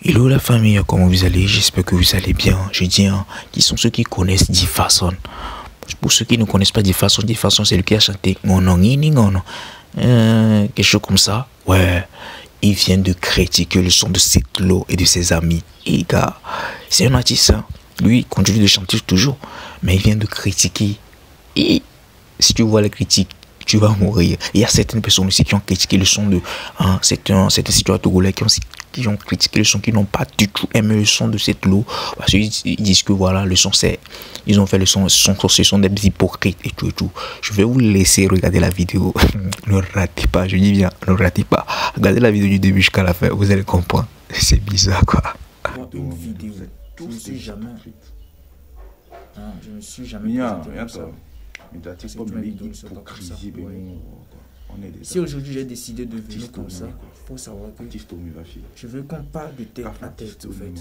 Hello la famille, comment vous allez? J'espère que vous allez bien. Je dis, qui sont ceux qui connaissent Jefferson? Pour ceux qui ne connaissent pas Jefferson, c'est lui qui a chanté quelque chose comme ça. Ouais, il vient de critiquer le son de Setlo et de ses amis. Et gars, c'est un artiste, hein. Lui, il continue de chanter toujours, mais il vient de critiquer. Et si tu vois les critiques, tu vas mourir. Il y a certaines personnes aussi qui ont critiqué le son de certains citoyens togolais qui ont critiqué le son, qui n'ont pas du tout aimé le son de Setlo, parce qu'ils disent que voilà, le son c'est, ils ont fait le son, ce sont des hypocrites et tout et tout. Je vais vous laisser regarder la vidéo. Ne ratez pas, je dis bien, ne ratez pas. Regardez la vidéo du début jusqu'à la fin, vous allez comprendre. C'est bizarre quoi. Une vidéo, je ne suis jamais. Je ne suis jamais. Si aujourd'hui j'ai décidé de venir comme ça, il faut savoir que je veux qu'on parle de tête à tête, en fait.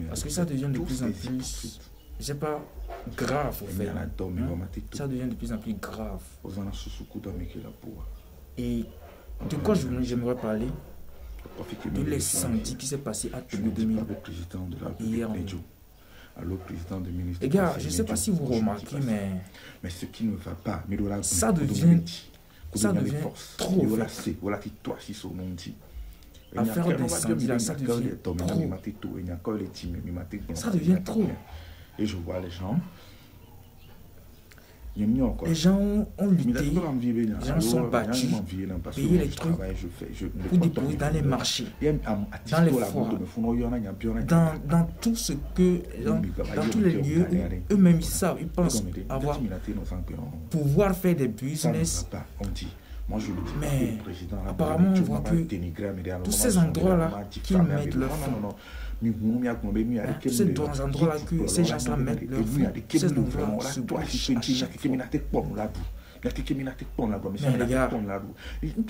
Parce que ça devient de plus en plus, je sais pas, grave au fait. Ça devient de plus en plus grave. Et de quoi j'aimerais parler? De l'incendie qui s'est passé à Togo 2000 hier. Les gars, je ne sais pas si vous remarquez, mais ce qui ne va pas, ça devient trop. Affaire d'incendie là, ça devient trop. Ça devient trop. Et je vois les gens. Les gens ont lutté, les gens sont battus, payé les trucs pour déposer dans les marchés, dans les foires, dans tout ce que, dans tous les lieux où eux-mêmes ils savent, ils pensent avoir pouvoir faire des business. Mais apparemment on voit que tous ces endroits-là qu'ils mettent leur fonds, tous ces endroits-là que ces gens-là mettent leur fonds, ces endroits-là se bouchent à chaque fois. Mais les gars,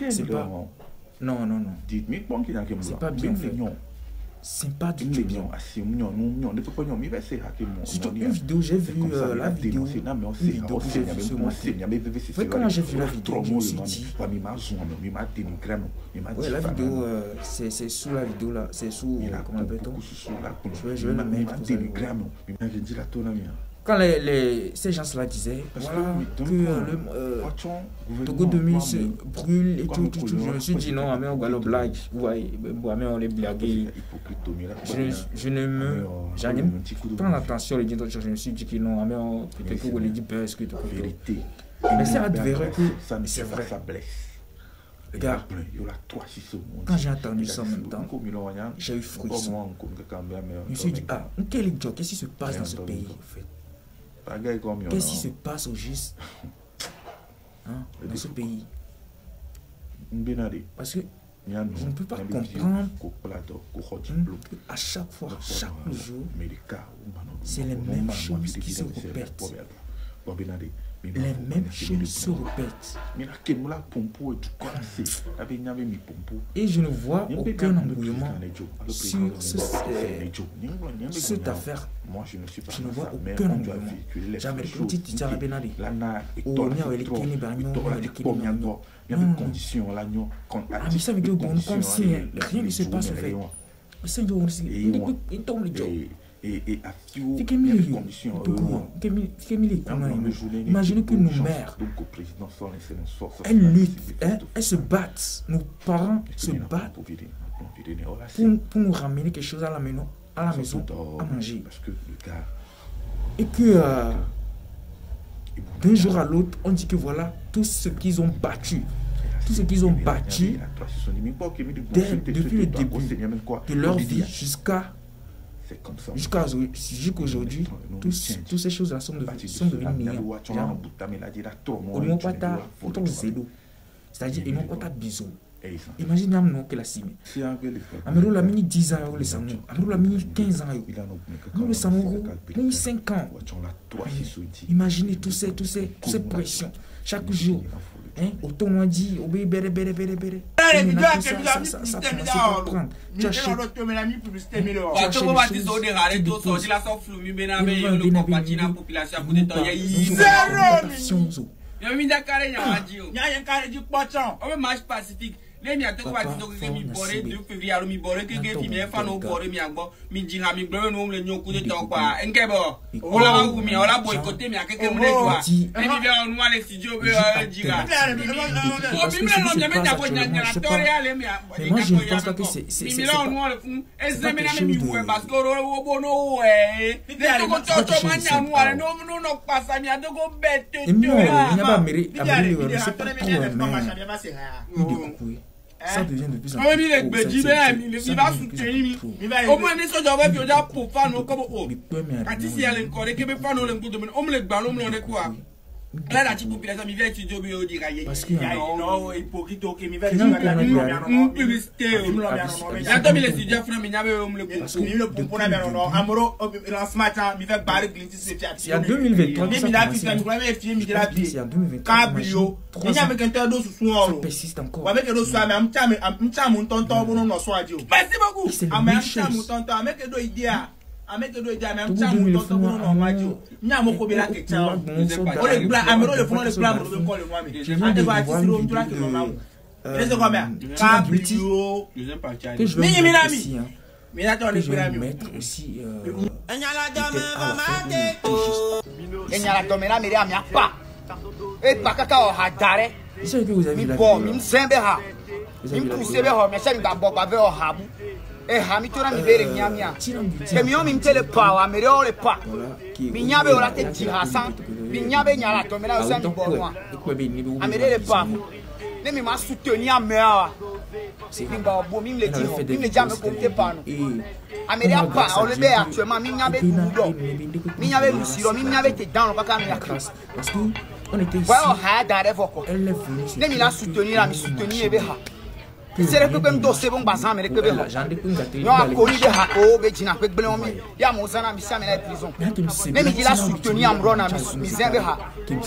c'est pas... Non. C'est pas bien fait. C'est pas du tout bien. Surtout une vidéo, j'ai vu la vidéo que j'ai vue ce matin. Quand j'ai vu la vidéo, je me suis dit... Ouais, la vidéo, c'est sous la vidéo là, c'est sous... Comment appelle-t-on? Je vais la mettre. Quand ces gens-là disaient voilà, que le Togo 2000 se brûle et tout, je me suis dit non, mais on va le blague. Ouais, mais on les blaguer. Je ne me. J'en ai pas l'attention, je me suis dit que non, mais peut-être que vous les dites parce que tout. Mais c'est avéré que c'est vrai. Regarde, quand j'ai entendu ça en même temps, j'ai eu frisson. Je me suis dit, quel idiot, qu'est-ce qui se passe dans ce pays en fait? Qu'est-ce qui se passe au juste dans ce pays? Parce que je ne peux pas comprendre à chaque fois, chaque jour, c'est les mêmes choses qui se répètent. Les mêmes choses se répètent. Et je ne vois aucun embrouillement sur cette affaire. Je ne vois aucun embrouillement. Jamais dit Tijara Benadi. Mais ça veut dire comme si rien ne se passe en fait. Ça veut dire il tombe le job. Imaginez que nos mères, elles luttent, elles se battent, nos parents se battent pour nous ramener quelque chose à la maison à manger. Et que d'un jour à l'autre, on dit que voilà, tout ce qu'ils ont battu, depuis le début de leur vie jusqu'à aujourd'hui, toutes ces choses-là sont devenues néant. C'est-à-dire, ils n'ont pas ta bisou. Imagine nous que la cime. Amero la mini 10 ans, le sang. Amero la mini 15 ans. Nous le savons, nous 5 ans. Imaginez toutes ces pressions. Chaque jour. Autant on dit, au bébé, ça commence à prendre. Tu achètes. les miens te quoi tu mi boré de février mi boré que qui mi fa no boré mi agbo mi jinga mi boré no le nyoku de ton quoi ngebo ola wu mi ola boycotter mi akeke mu le joie et mi bien on les studios be jinga o mi me no me me ta ko nyanya tore ale mi mais moi je ne pense pas que c'est mi là on le fou et c'est même mi ouais parce que o bono ouais de ko to manya no ale no passa mi ado go bête il n'y a pas mérite c'est pas tout mais ça devient de plus en plus. Il va soutenir. Au moins, les soldats vont dire pour faire nos comme oh. Quand il y a les corps, que faire nos langues de on me les ballons, on est quoi? Là, la petite population, il vient étudier au bureau d'Iraïe. Parce que non, hypocrite, ok, il va dire publicité. Il y a 2000 étudiants, frère, mais il y avait le pompon à Berlin. Amoro, ce matin, il va barrer Glintis. Il y a 2023. Il y a Cabrio. Il y a avec un tel dos sous son persiste encore. Avec le soir, mais un mon tonton, bon, soit Dieu. Merci beaucoup. Un mon tonton, avec le dos idée. Avec le dos idée, même temps, mon tonton, bon, radio. Il y a mon copain là qui est là. On est blanc, Amero, le fond, le blanc, on veut coller moi. On te va attirer au tour que l'on a. Qu'est-ce que combien? Cabrio. Minami. Mais là, on est là, mettre aussi. Il y a la domina, mais il n'y a pas. Et pas cacao hadare. C'est que vous avez vu la vidéo. Mi sembe ha. Mi pousse be ho, me se mi ga bo ba be o habu. E ha mi tora mi bere nyamia. Se mi o mi mtele power, me re o le pa. Mi nyabe o la te ti hasan. Mi nyabe nya la domina o se mi bo wa. A me re le pa. Ne mi ma soutenir a me a. Mi ba bo mi le ti ho. Mi le ja me ko te pa no. A me re a pa o le be actuellement mi nyabe do. Mi nyabe lusiro, mi nyabe te down pa ka mi akras. Parce que on était ici. Elle est venue. Ne mi la soutenir, la mi soutenir ebe ha. C'est le que me dossier bon bazan mais le que be ha. Non a connu de ha o be jina pe gbele mi. Ya mo zana mi sa me la prison. Ne mi la soutenir am rona mi zembe ha.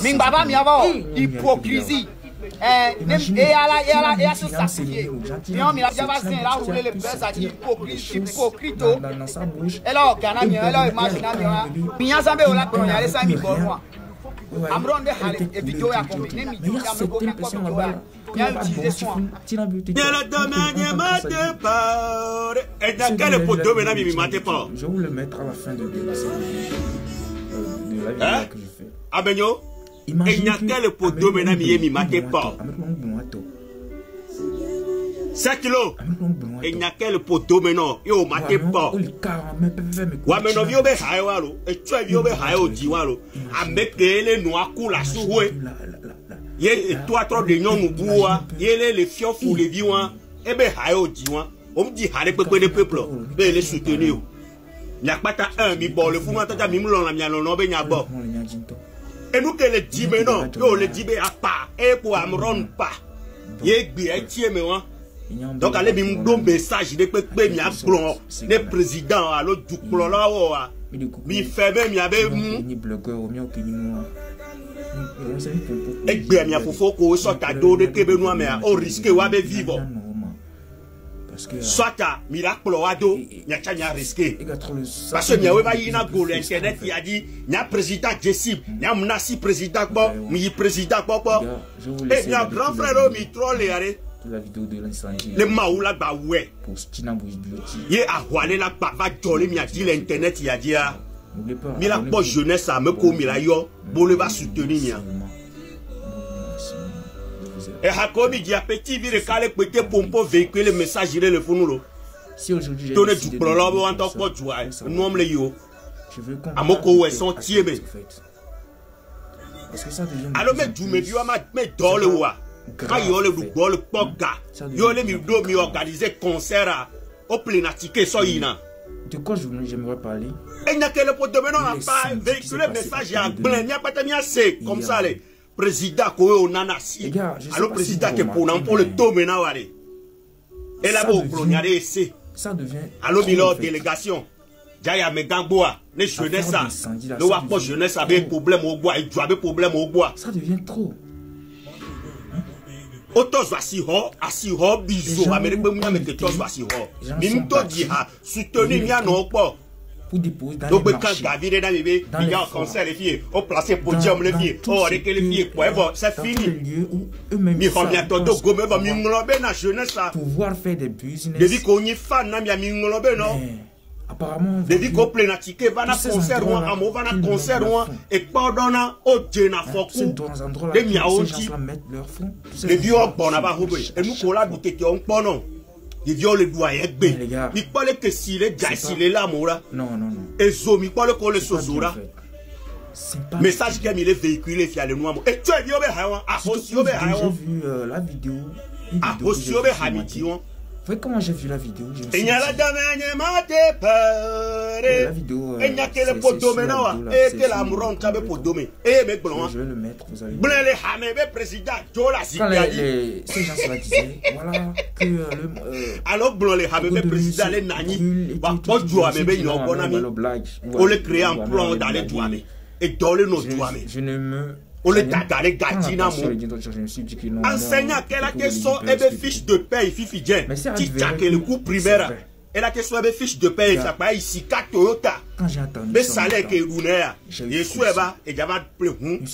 Mi baba mi ava hypocrisie. Et à ce sacrifié. Non, mais la Javasin, elle a roulé le buzz à hypocrite. Elle a organisé, elle a imaginé. Il y a un peu de la colonne, elle a mis bon moi. Amron de Halle, et vidéo à combiner, mais il y a certaines personnes là-bas. Il y a utilisé soin. Il y a la domaine, mate pas. Et dans quel poteau maintenant, il mate pas. Je vais vous le mettre à la fin de la vidéo que je fais. Abenyo? Et il n'y a quel poteau maintenant, il mate pas. 7 kilos. Et il n'y a quel poteau maintenant, il mate pas. Wa maintenant, il y a des haïwalo. Et tu as vu des haïwo diwalo. Avec les noirs coulent souhait. Il y a 3 de non ou bois. Il y a les fions ou les viouans. Et bien haïwo diwan. On me dit haïwe peu de peuple. Mais les soutenir. Il n'y a pas un mi bon le fou m'entend mi moulon la miano non ben yabo. Et nous que les dit maintenant, yo les dit à pas et pour amron pas. Yé bien tié mais moi. Donc allez bim don message de pe mi a plon les présidents à l'autre du plon là wa. Mi fait même mi avait ni blogueur ou mi opinion. Et bien mi a fofo ko so ta do de kebe no mais au risque wa be vivre. Soit à miracle wado, n'y a pas risqué. Parce que n'y a pas eu une internet qui a dit n'y a président Jessim, n'y a menacé président Bob, n'y président Bob. Et n'y a grand frère mi troll les maoula ba ouais. Yé a voilé la bava jolé mi a dit l'internet il a dit ah. Mi la bonne jeunesse a me comme il a yo, bole va soutenir. Et Hakomi dit à petit vire calé pété pompo véhiculer le message il le founou. Si aujourd'hui j'ai du problème en tant que tu vois, nous on le yo. Je veux qu'on amoko ouais son tiémé. Parce que ça devient alors mais tu me viens mais dans le wa. Quand yo le do le poga. Yo le mi do mi organiser concert au plénatique soyina. De quoi j'aimerais parler? Et n'a que le pot de maintenant pas véhiculer le message à plein, n'y a pas de c'est comme ça les président ko onanasi alors président que pour le taux maintenant allez et là bas colonial c'est ça devient alors milo délégation jaya megamboa les jeunesse ça le wa pas jeunesse avec problème au bois et tu avais problème au bois ça devient trop autos asi ho biso amérique be munya mete tos asi ho minto di ha soutenir mia non pas pour déposer dans donc les quand marchés. Gavire dans les concert les filles, on place podium les filles, on avec les filles, c'est fini. Eux-mêmes savent pouvoir faire des business. depuis qu'on y fan n'a mi ngolobe non. Apparemment, depuis qu'on plénatique va na concert ou amo va na concert ou et pardonna o djena foku. c'est dans un endroit Les là miaoti. ces gens-là mettent leur fonds. Les vieux bon na ba hobe. Et nous kola bouté on ponon. Les vieux le doit yegbe. Les gars. Mi parle que si les jassi les la mora. Non, non, non. Et zo mi parle ko le sozora. C'est pas Message qui a mis les véhicules fier le noir. Et tu es vieux be hawa. A hosio be J'ai hawa. vu la vidéo. A hosio be hamition. Vous voyez comment j'ai vu la vidéo? Je me suis Et n'y a la dame mate pare. la vidéo. Et n'y a que le pot domenawa. Et que la mouron tabe pot domé. Et me blon. Je vais le mettre, vous allez. Blé les hamebe président. Jola Quand zikadi. ces gens-là disaient, voilà, que le. Alors blon les hamebe président les nani. Wa pojo hamebe yon bonami. On les crée un plan dans les douanes. Et dans les nos douanes. Je ne me. On les tata les gatina Je me suis dit que non. enseignant quelle la question et des fiches de paye fifi djen. Ti take le coût primaire. Et la question est fiche de paye ça pas ici 4 Toyota. Quand j'ai entendu Mais ça, salaire que rouleur. Et soueba et java plus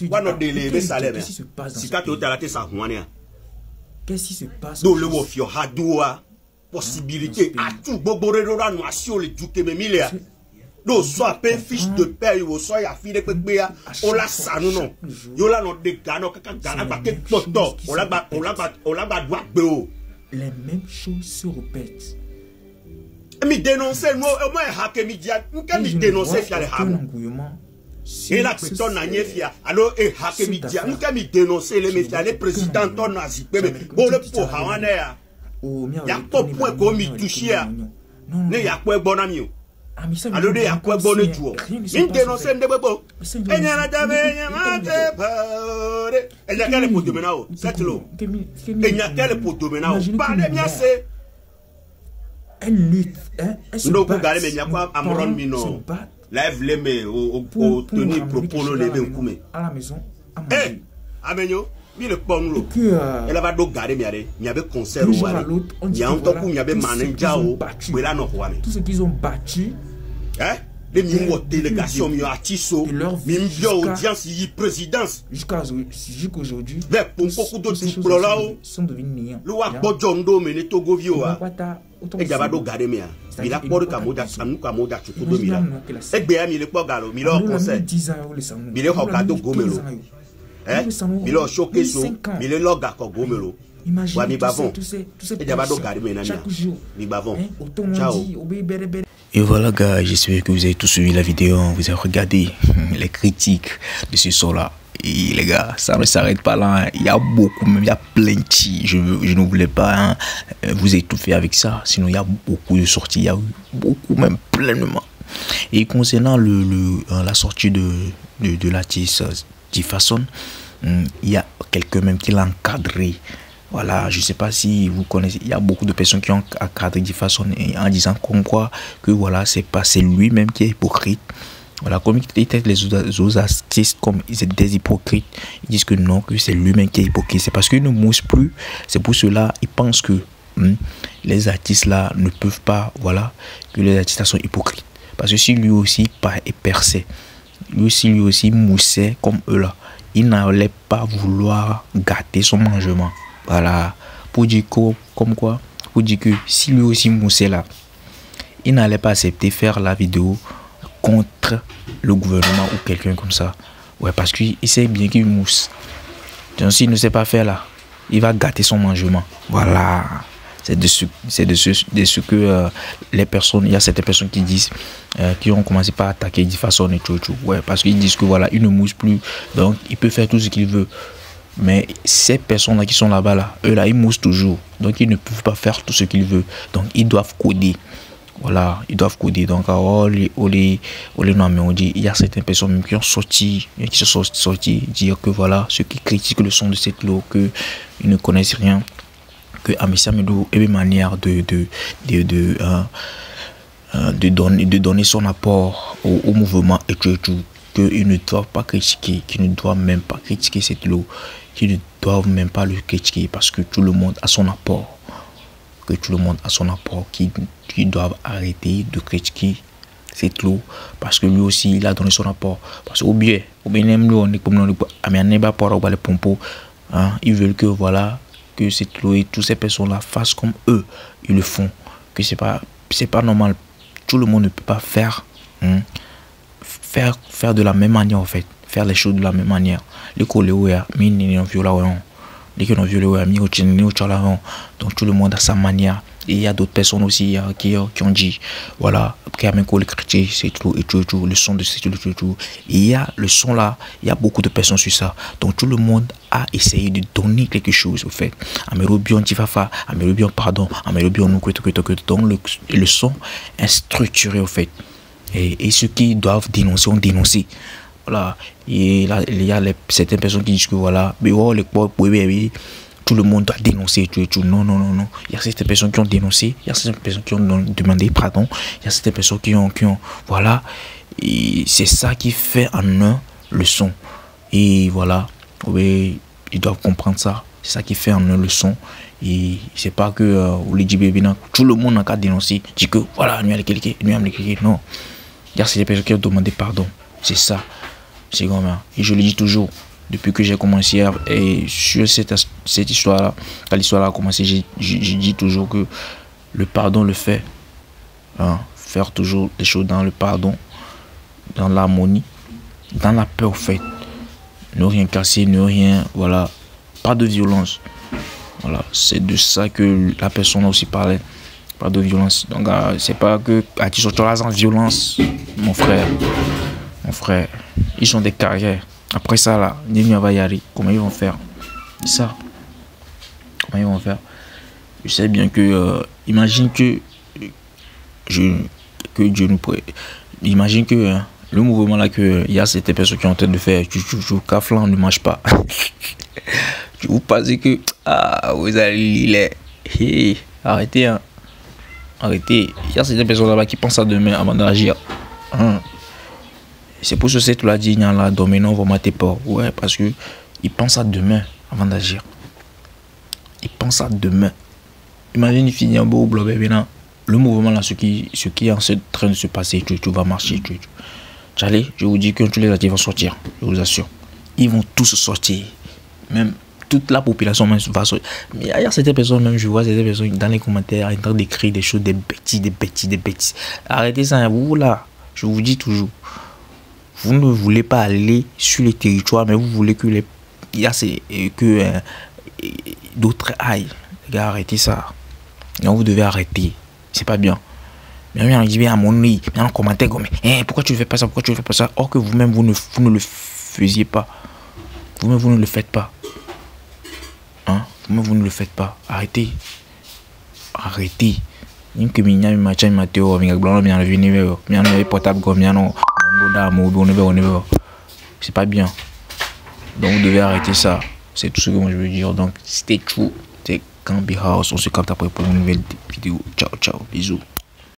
wa no délai mais salaire. Si 4 Toyota la te sa huania. qu'est-ce qui se passe? Do le wo fio hadoa possibilité à tout boborero la noation le duke me milliard. Do soit paye fiche de paye ou soit ya fille pepe ya on la sanu non. Yo la no de gano kaka gana ba ke toto. On la ba doit beo. Les mêmes choses se répètent. Mi dénoncer moi moi hacker mi dia mi dénoncer fier les hamo. Et la personne n'a rien fait. Alors et hacker mi dia mi dénoncer les médias les présidents ton nazi bébé. Bon le pour hawane ya. Ya pas point comme mi toucher. Ne ya quoi bon ami. Alors de ya quoi bon tu. Mi dénoncer de bebo. Et n'y a jamais mate pare. Et y a quel pour domenao. C'est l'eau. Et n'y a quel pour domenao. Pas de bien c'est. Elle lutte, hein? Elle se Donc, bat. vous regardez, mais il y a quoi Amron Mino? Lève les mains au tenir propos le lever au à la maison. Eh, Amenyo, il le pont l'eau. Elle va donc garder, mais il y avait concert au il y a un temps où il y avait manager au Belano. Tout ce qu'ils ont battu. Hein? Les mimos délégation, mi artiso, mimio audience, y présidence. Jusqu'aujourd'hui, Mais pour beaucoup d'autres people là, sont devenus niants. le wa bojondo mene togo vioa. Et j'avais gardé mais il a pas de camoda, nous camoda tu peux dominer. Et bien il est pas galo, il a conseil. Il est hokado gomelo. Hein? Il a choqué so, il est loga ko gomelo. Wa mi bavon. Et j'avais gardé mais nania. Mi bavon. Ciao. Et voilà gars, j'espère que vous avez tous suivi la vidéo, vous avez regardé les critiques de ce son-là. Et les gars, ça ne s'arrête pas là, hein. Il y a beaucoup, même il y a plein de chi. Je ne voulais pas vous étouffer avec ça, sinon il y a beaucoup de sorties, il y a beaucoup, même pleinement. Et concernant la sortie de l'artiste Jefferson, il y a quelqu'un même qui l'a encadré. Voilà, je ne sais pas si vous connaissez, il y a beaucoup de personnes qui ont encadré Jefferson en disant comme quoi que voilà, c'est lui-même qui est hypocrite. Voilà, comme ils traitent les autres artistes comme ils étaient des hypocrites, ils disent que non, que c'est lui-même qui est hypocrite. C'est parce qu'ils ne moussent plus, c'est pour cela ils pensent que les artistes là ne peuvent pas, voilà, que les artistes là sont hypocrites. Parce que si lui aussi perçait, lui aussi moussait comme eux là, il n'allait pas vouloir gâter son mangement. Voilà, pour dire comme quoi, pour dire que si lui aussi moussait là, il n'allait pas accepter faire la vidéo contre le gouvernement ou quelqu'un comme ça. Ouais, parce qu'il sait bien qu'il mousse. Donc s'il ne sait pas faire là, il va gâter son mangement. Voilà. C'est de ce que les personnes, il y a certaines personnes qui disent, qui ont commencé par attaquer de façon et tout. Ouais, parce qu'ils disent que voilà, il ne mousse plus, donc il peut faire tout ce qu'il veut. Mais ces personnes-là qui sont là-bas, là, eux là, ils moussent toujours. Donc ils ne peuvent pas faire tout ce qu'ils veulent. Donc ils doivent coder. Voilà, ils doivent coder. Donc il y a certaines personnes même qui ont sorti, qui sont sortis dire que voilà, ceux qui critiquent le son de cette loi, que ils ne connaissent rien, que Amissia Medou est une manière de donner son apport au mouvement et tout, qu'ils ne doivent pas critiquer, qu'ils ne doivent même pas critiquer cette loi, qu'ils ne doivent même pas le critiquer parce que tout le monde a son apport. Que tout le monde a son apport, qui doivent arrêter de critiquer c'est Clo, parce que lui aussi il a donné son apport. Parce qu'au bien même lui on est comme les pompos, hein, ils veulent que voilà que c'est Clo et toutes ces personnes là fassent comme eux ils le font, que c'est pas normal. Tout le monde ne peut pas faire faire de la même manière en fait, faire les choses de la même manière. Les collègues donc tout le monde a sa manière. Et il y a d'autres personnes aussi qui ont dit voilà, c'est tout et tout, le son de c'est tout. Et il y a le son là, il y a beaucoup de personnes sur ça. Donc tout le monde a essayé de donner quelque chose au fait. Amérobion Tifafa, Amérobion pardon, Amérobion nous donc le son est structuré au fait. Et ceux qui doivent dénoncer ont dénoncé. Voilà. Et là, il y a certaines personnes qui disent que voilà, mais oh, tout le monde doit dénoncer tout. Non. Il y a certaines personnes qui ont dénoncé, il y a certaines personnes qui ont demandé pardon, il y a certaines personnes qui ont voilà. Et c'est ça qui fait en eux le son. Et voilà, oui, ils doivent comprendre ça. C'est ça qui fait en eux le son. Et c'est pas que tout le monde n'a qu'à dénoncer, dit que voilà, nous allons cliquer, non. Il y a certaines personnes qui ont demandé pardon. C'est ça. C'est comme ça. Et je le dis toujours. Depuis que j'ai commencé et sur cette histoire-là, quand l'histoire a commencé, j'ai dit toujours que le pardon le fait. Hein, faire toujours les choses dans le pardon, dans l'harmonie, dans la paix au fait. Ne rien casser, ne rien, voilà. Pas de violence. Voilà, c'est de ça que la personne a aussi parlé. Pas de violence. Donc, c'est pas que à qui sont là sans violence, mon frère. Ils sont des carrières. Après ça, là, comment ils vont faire ça? Comment ils vont faire? Je sais bien que, imagine que Dieu nous prie. Imagine que le mouvement là, il y a certaines personnes qui sont en train de faire, Kaflan ne mange pas. Vous pensez que, vous allez, arrêtez, hein. Arrêtez. Il y a certaines personnes là-bas qui pensent à demain avant d'agir. Hein. C'est pour ce que tu l'as dit, là, dominant, vous matez pas. Ouais, parce que ils pensent à demain avant d'agir. Ils pensent à demain. Imagine, il finit en beau blog, le mouvement là, ce qui est en train de se passer, tout va marcher. Allez, je vous dis que tous les actifs vont sortir, je vous assure. Ils vont tous sortir. Même toute la population même va sortir. Mais il y a certaines personnes, même je vois certaines personnes dans les commentaires en train d'écrire des choses, des bêtises. Arrêtez ça, vous là, je vous dis toujours. Vous ne voulez pas aller sur les territoires, mais vous voulez que d'autres aillent. Les gars, arrêtez ça. Non, vous devez arrêter. C'est pas bien. Mais on dit bien à mon nez, mais en commentaire, pourquoi tu ne fais pas ça, Or que vous-même, vous ne le faisiez pas. Vous-même, vous ne le faites pas. Hein? Vous-même, vous ne le faites pas. Arrêtez. C'est pas bien. Donc vous devez arrêter ça. C'est tout ce que moi je veux dire. Donc c'était true. C'est Gambi House. On se capte après pour une nouvelle vidéo. Ciao, bisous.